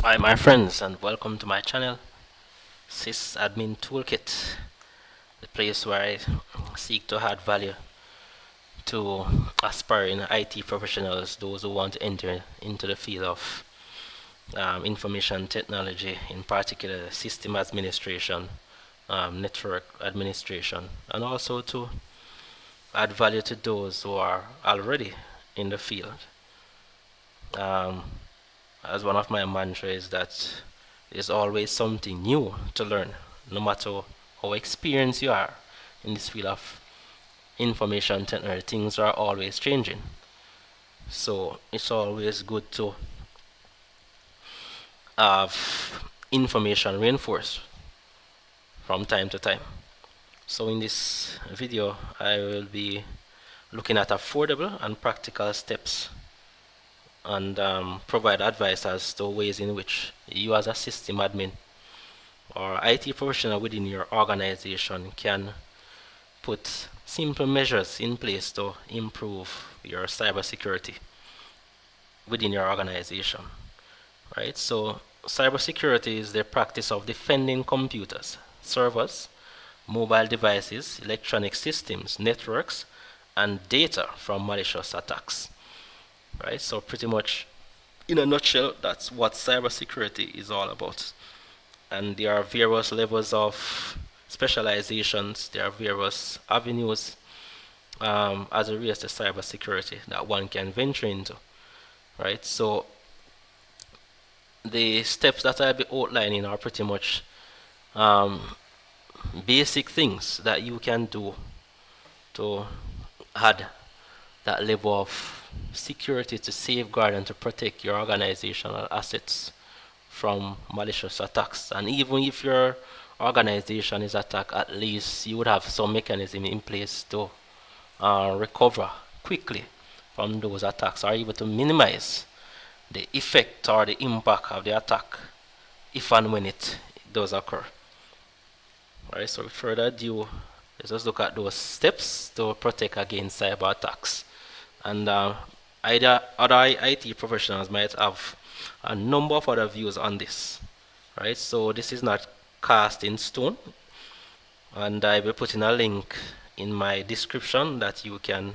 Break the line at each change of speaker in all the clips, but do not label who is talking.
Hi my friends, and welcome to my channel, Sysadmin Toolkit, the place where I seek to add value to aspiring IT professionals, those who want to enter into the field of information technology, in particular system administration, network administration, and also to add value to those who are already in the field. As one of my mantras is that there's always something new to learn, no matter how experienced you are in this field of information technology. Things are always changing, so it's always good to have information reinforced from time to time. So in this video, I will be looking at affordable and practical steps and provide advice as to ways in which you as a system admin or IT professional within your organization can put simple measures in place to improve your cybersecurity within your organization. Right? So cybersecurity is the practice of defending computers, servers, mobile devices, electronic systems, networks, and data from malicious attacks. Right? So pretty much in a nutshell, that's what cybersecurity is all about. And there are various levels of specializations, there are various avenues as it relates to cybersecurity that one can venture into, right? So the steps that I'll be outlining are pretty much um, basic things that you can do to add that level of security to safeguard and to protect your organizational assets from malicious attacks. And even if your organization is attacked, at least you would have some mechanism in place to recover quickly from those attacks, or able to minimize the effect or the impact of the attack if and when it does occur. Alright, so without further ado, let's just look at those steps to protect against cyber attacks. And other IT professionals might have a number of other views on this, right? So this is not cast in stone, and I will put in a link in my description that you can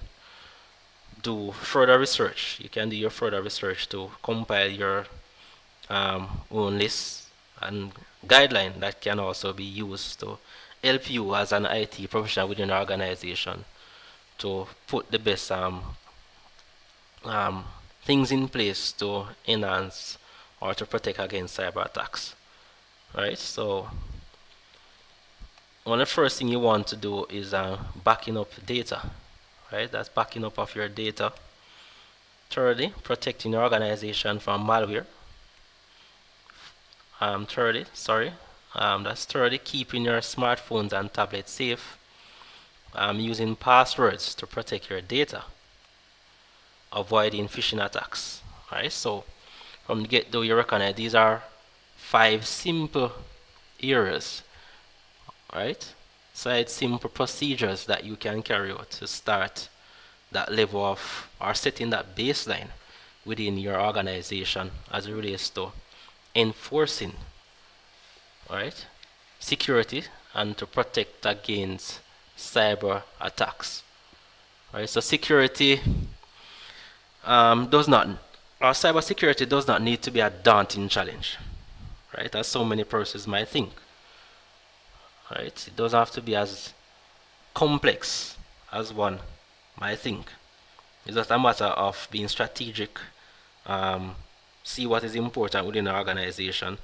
do further research. You can do your further research to compile your own list and guideline that can also be used to help you as an IT professional within an organization to put the best things in place to enhance or to protect against cyber attacks. Right? So one of the first thing you want to do is backing up data. Right? That's backing up of your data. Thirdly, protecting your organization from malware. That's thirdly, keeping your smartphones and tablets safe. Using passwords to protect your data. Avoiding phishing attacks. Right? So from the get-go, you recognize these are 5 simple areas, right? So it's simple procedures that you can carry out to start that level of, or setting that baseline within your organization as it relates to enforcing, right, security and to protect against cyber attacks. Right? So security does not, or cybersecurity does not need to be a daunting challenge, right? As so many persons might think, right? It doesn't have to be as complex as one might think. It's just a matter of being strategic, see what is important within the organization,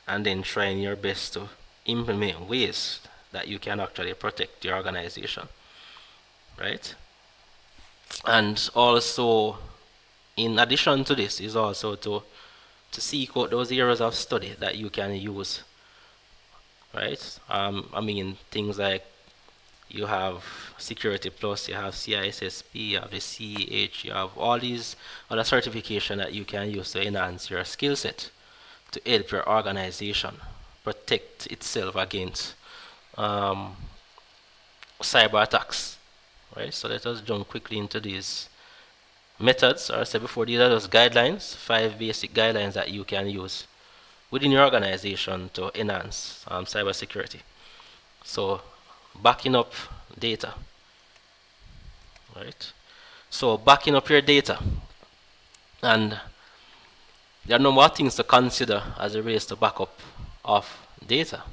and then trying your best to implement ways that you can actually protect your organization, right? And also, in addition to this, is also to seek out those areas of study that you can use, right? I mean, things like you have Security Plus, you have CISSP, you have the CEH, you have all these other certification that you can use to enhance your skill set to help your organization protect itself against cyber attacks, right? So let us jump quickly into these methods. As I said before, these are those guidelines, 5 basic guidelines that you can use within your organization to enhance cybersecurity. So backing up data, right? So backing up your data, and there are no more things to consider as it relates to backup of data,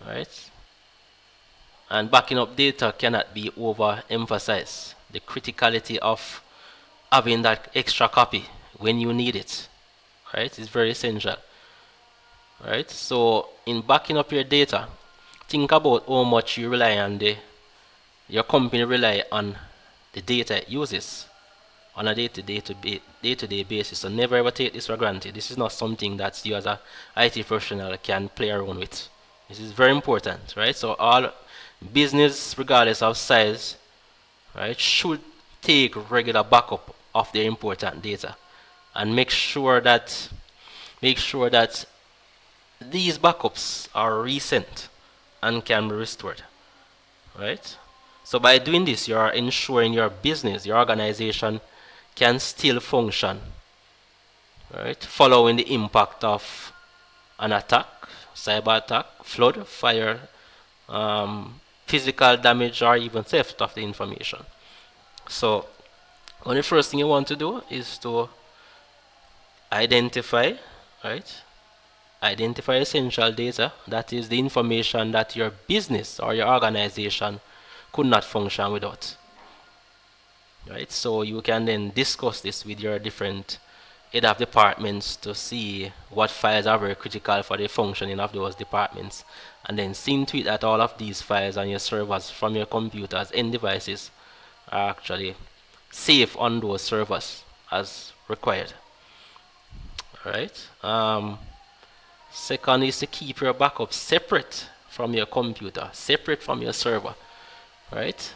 right? And backing up data cannot be overemphasized. The criticality of having that extra copy when you need it, right, is very essential, right? So in backing up your data, think about how much you rely on your company rely on the data it uses on a day-to-day basis. So never ever take this for granted. This is not something that you as a IT professional can play around with. This is very important, right? So all business, regardless of size, right, should take regular backup of their important data and make sure that these backups are recent and can be restored, right? So by doing this, you are ensuring your business, your organization can still function, right, following the impact of an attack, cyber attack, flood, fire, physical damage, or even theft of the information. So one of the first thing you want to do is to identify, right? Identify essential data, that is the information that your business or your organization could not function without. Right? So you can then discuss this with your different head of departments to see what files are very critical for the functioning of those departments, and then see to it that all of these files on your servers from your computers and devices are actually safe on those servers as required. Alright. Second is to keep your backup separate from your computer, separate from your server. Right?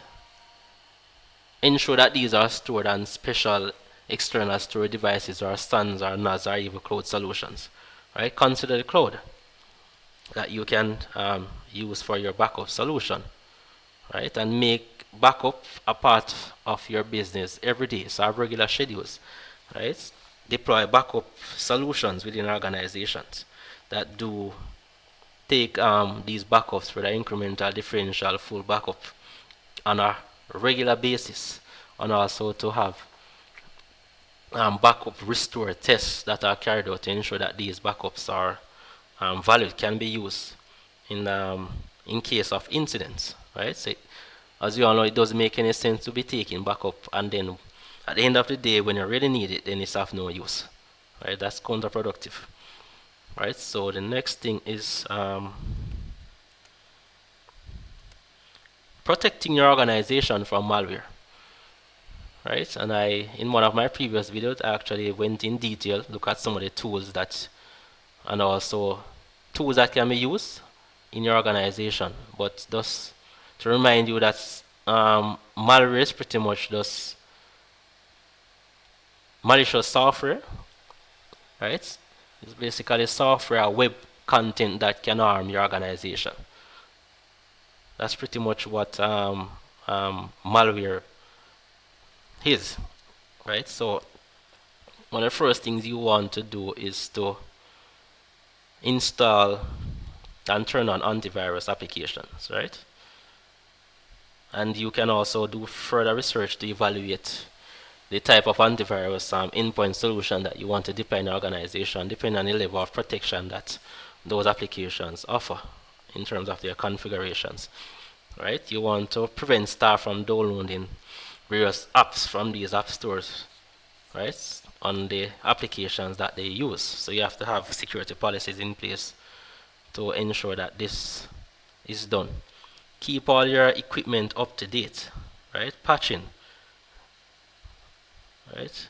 Ensure that these are stored on special external storage devices or SANs or NAS or even cloud solutions. Right? Consider the cloud that you can use for your backup solution. Right? And make backup a part of your business every day. So have regular schedules. Right? Deploy backup solutions within organizations that do take these backups, whether incremental, differential, full backup, on a regular basis, and also to have backup restore tests that are carried out to ensure that these backups are valid, can be used in case of incidents, right? So as you all know, it doesn't make any sense to be taking backup and then at the end of the day when you really need it, then it's of no use, right? That's counterproductive, right? So the next thing is protecting your organization from malware, right? And in one of my previous videos, I actually went in detail, look at some of the tools and also tools that can be used in your organization. But just to remind you that malware is pretty much just malicious software, right? It's basically software, web content that can harm your organization. That's pretty much what malware is, right? So one of the first things you want to do is to install and turn on antivirus applications, right? And you can also do further research to evaluate the type of antivirus endpoint solution that you want to deploy in your organization, depending on the level of protection that those applications offer in terms of their configurations, right? You want to prevent staff from downloading various apps from these app stores, right, on the applications that they use. So you have to have security policies in place to ensure that this is done. Keep all your equipment up to date, right? Patching, right?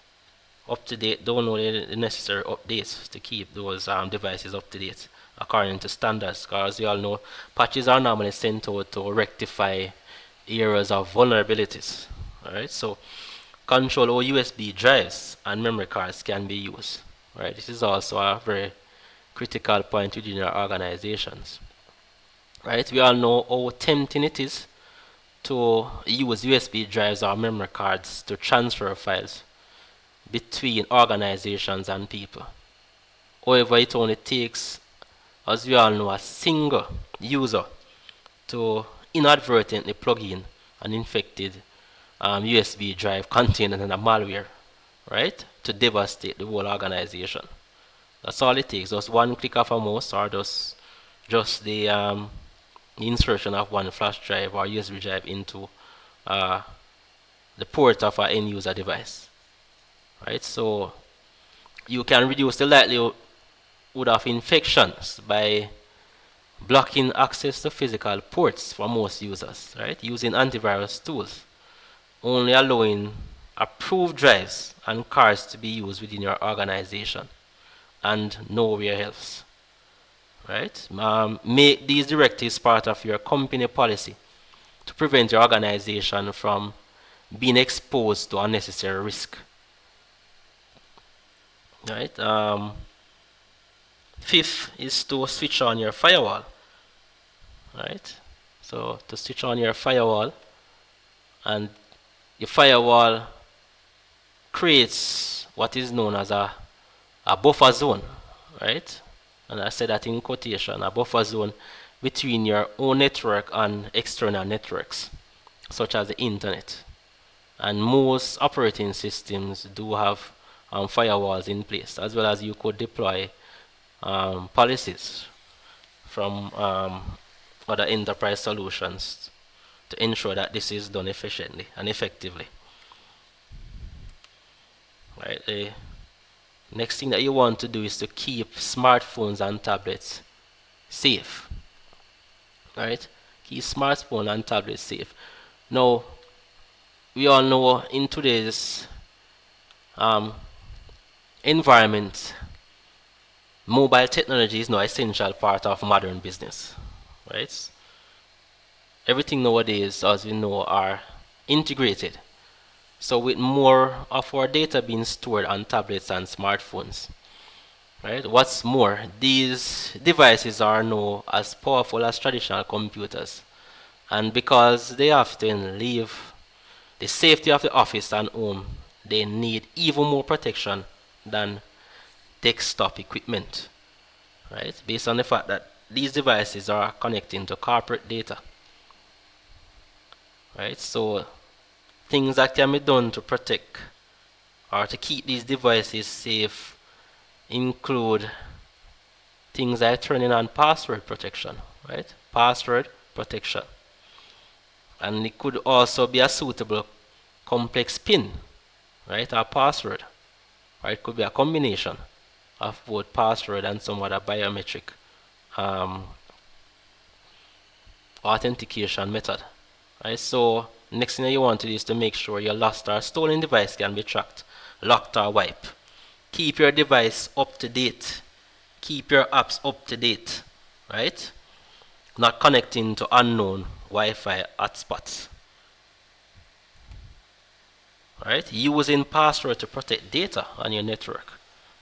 Up to date, download the necessary updates to keep those devices up to date according to standards. Because you all know, patches are normally sent out to rectify areas of vulnerabilities. Alright, so control how USB drives and memory cards can be used. Right, this is also a very critical point within your organizations. Right, we all know how tempting it is to use USB drives or memory cards to transfer files between organizations and people. However, it only takes, as we all know, a single user to inadvertently plug in an infected USB drive containing a malware, right, to devastate the whole organization. That's all it takes, just one click of a mouse, or just the insertion of one flash drive or USB drive into uh, the port of an end user device, right? So you can reduce the likelihood of infections by blocking access to physical ports for most users, right? Using antivirus tools, only allowing approved drives and cards to be used within your organization and nowhere else, right? Make these directives part of your company policy to prevent your organization from being exposed to unnecessary risk, right? Fifth is to switch on your firewall, right? So to switch on your firewall, and your firewall creates what is known as a buffer zone, right? And I said that in quotation, a buffer zone between your own network and external networks, such as the internet. And most operating systems do have firewalls in place, as well as you could deploy policies from other enterprise solutions to ensure that this is done efficiently and effectively. Right. The next thing that you want to do is to keep smartphones and tablets safe. Right. Keep smartphone and tablets safe. Now, we all know in today's environment, mobile technology is now an essential part of modern business, right? Everything nowadays, as we know, are integrated. So with more of our data being stored on tablets and smartphones, right? What's more, these devices are now as powerful as traditional computers. And because they often leave the safety of the office and home, they need even more protection than desktop equipment, right? Based on the fact that these devices are connecting to corporate data, right? So things that can be done to protect or to keep these devices safe include things like turning on password protection, right? Password protection. And it could also be a suitable complex PIN, right? Or password. Or it could be a combination of both password and some other biometric authentication method. Right? So next thing that you want to do is to make sure your lost or stolen device can be tracked, locked or wiped. Keep your device up to date. Keep your apps up to date, right? Not connecting to unknown Wi-Fi hotspots. Right? Using password to protect data on your network,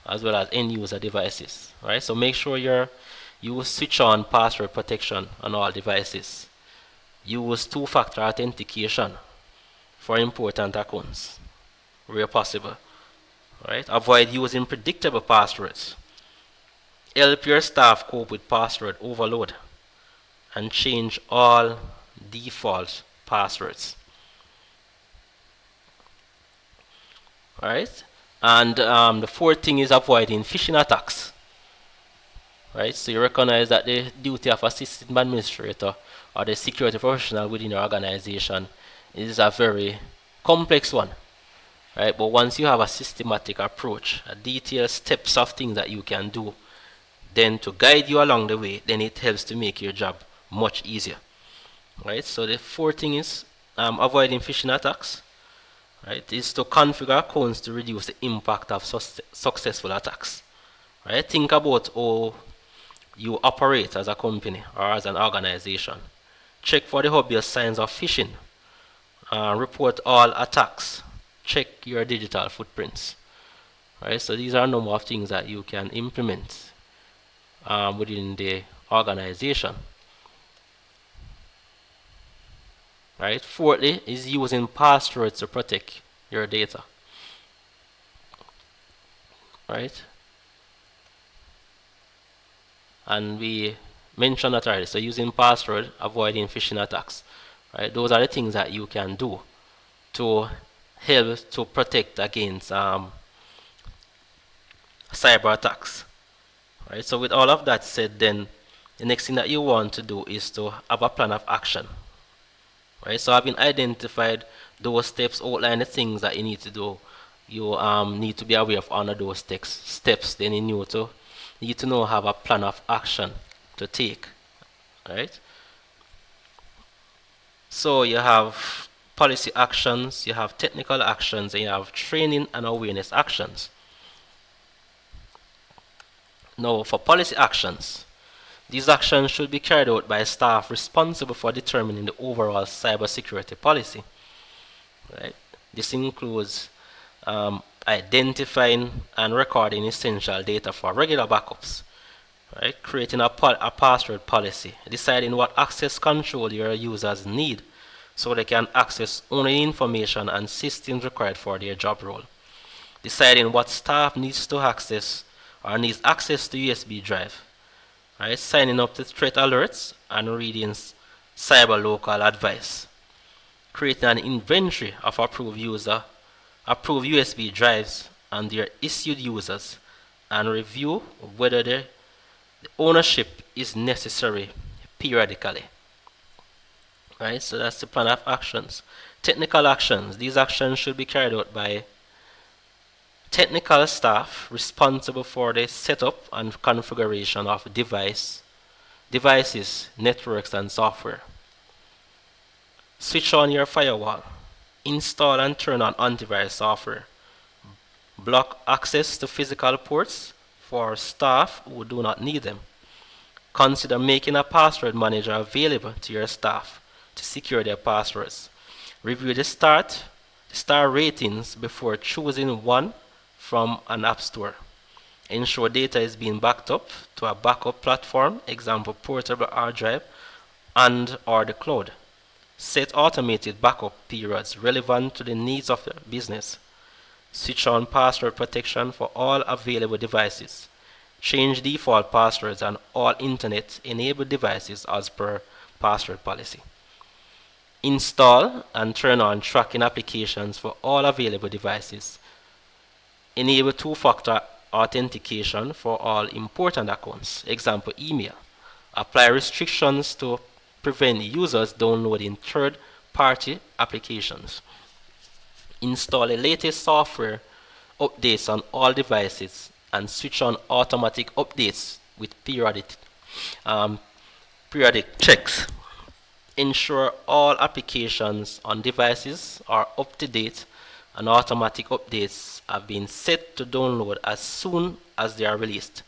as well as end user devices. Right? So make sure you switch on password protection on all devices. Use two-factor authentication for important accounts where possible. Right? Avoid using predictable passwords. Help your staff cope with password overload, and change all default passwords. Right? And the fourth thing is avoiding phishing attacks. Right? So you recognize that the duty of a system administrator or the security professional within your organization is a very complex one. Right? But once you have a systematic approach, a detailed steps of things that you can do, then to guide you along the way, then it helps to make your job much easier. Right? So the fourth thing is avoiding phishing attacks. Right? Is to configure accounts to reduce the impact of successful attacks. Right? Think about how you operate as a company or as an organization. Check for the obvious signs of phishing. Report all attacks. Check your digital footprints. Right? So these are a number of things that you can implement within the organization. Right? Fourthly is using passwords to protect your data. Right? and we mentioned that already. So using password, avoiding phishing attacks, right? Those are the things that you can do to help to protect against cyber attacks, right? So with all of that said, then the next thing that you want to do is to have a plan of action, right? So having identified those steps, outline the things that you need to do. You need to be aware of all of those steps. Then you need to know have a plan of action to take, right? So you have policy actions, you have technical actions, and you have training and awareness actions. Now, for policy actions, these actions should be carried out by staff responsible for determining the overall cybersecurity policy. Right? This includes identifying and recording essential data for regular backups, right? Creating a password policy, deciding what access control your users need so they can access only information and systems required for their job role, deciding what staff needs to access or needs access to USB drive, right? Signing up to threat alerts and reading cyber local advice, creating an inventory of approved USB drives and their issued users, and review whether the ownership is necessary periodically. Right, so that's the plan of actions. Technical actions. These actions should be carried out by technical staff responsible for the setup and configuration of devices, networks, and software. Switch on your firewall. Install and turn on antivirus software. Block access to physical ports for staff who do not need them. Consider making a password manager available to your staff to secure their passwords. Review the star ratings before choosing one from an app store. Ensure data is being backed up to a backup platform, example portable hard drive and or the cloud. Set automated backup periods relevant to the needs of the business. Switch on password protection for all available devices. Change default passwords on all internet-enabled devices as per password policy. Install and turn on tracking applications for all available devices. Enable two-factor authentication for all important accounts, example email. Apply restrictions to prevent users downloading third-party applications. Install the latest software updates on all devices and switch on automatic updates with periodic checks. Ensure all applications on devices are up to date and automatic updates have been set to download as soon as they are released.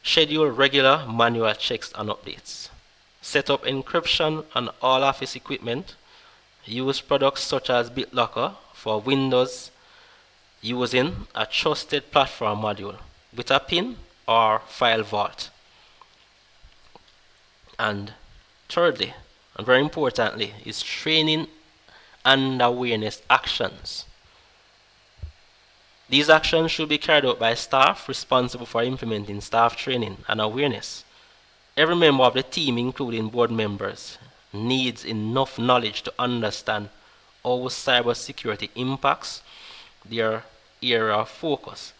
Schedule regular manual checks and updates. Set up encryption on all Office equipment. Use products such as BitLocker for Windows using a trusted platform module with a PIN or file vault. And thirdly, and very importantly, is training and awareness actions. These actions should be carried out by staff responsible for implementing staff training and awareness. Every member of the team, including board members, needs enough knowledge to understand how cybersecurity impacts their area of focus.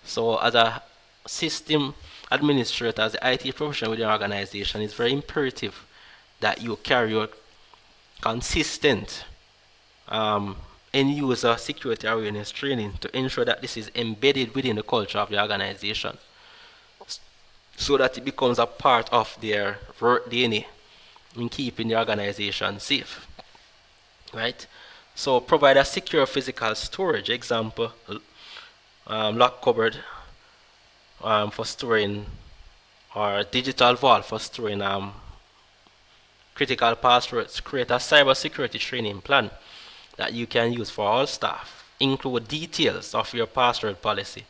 So as a system administrator, as the IT professional within an organization, it's very imperative that you carry out consistent end user security awareness training to ensure that this is embedded within the culture of the organization so that it becomes a part of their work DNA in keeping the organization safe. Right? So provide a secure physical storage, example lock cupboard for storing, or digital vault for storing critical passwords. Create a cybersecurity training plan that you can use for all staff. Include details of your password policy,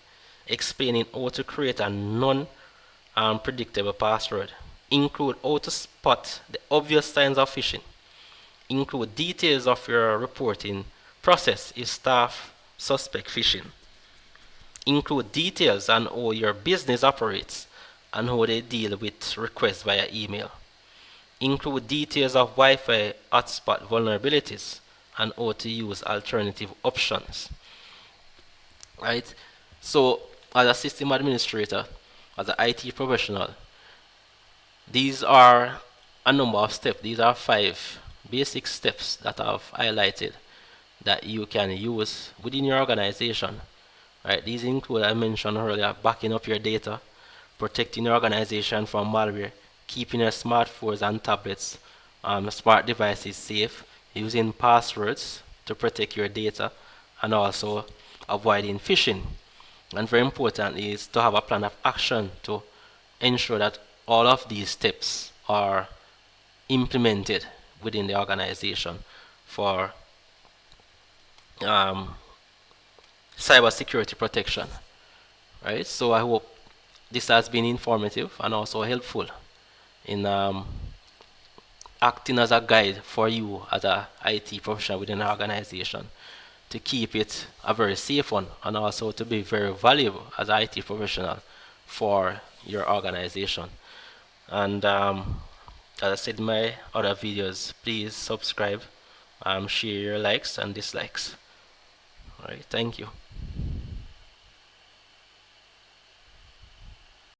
explaining how to create a non-predictable password. Include how to spot the obvious signs of phishing. Include details of your reporting process if staff suspect phishing. Include details on how your business operates and how they deal with requests via email. Include details of Wi-Fi hotspot vulnerabilities and how to use alternative options. Right? So, as a system administrator, as an IT professional, these are a number of steps. These are 5 basic steps that I've highlighted that you can use within your organization. Right? These include, I mentioned earlier, backing up your data, protecting your organization from malware, keeping your smartphones and tablets, smart devices safe, using passwords to protect your data, and also avoiding phishing. And very important is to have a plan of action to ensure that all of these steps are implemented within the organization for um, cybersecurity protection. Right? So I hope this has been informative and also helpful in acting as a guide for you as a IT professional within an organization to keep it a very safe one and also to be very valuable as an IT professional for your organization. And as I said in my other videos, please subscribe, share your likes and dislikes. All right, thank you.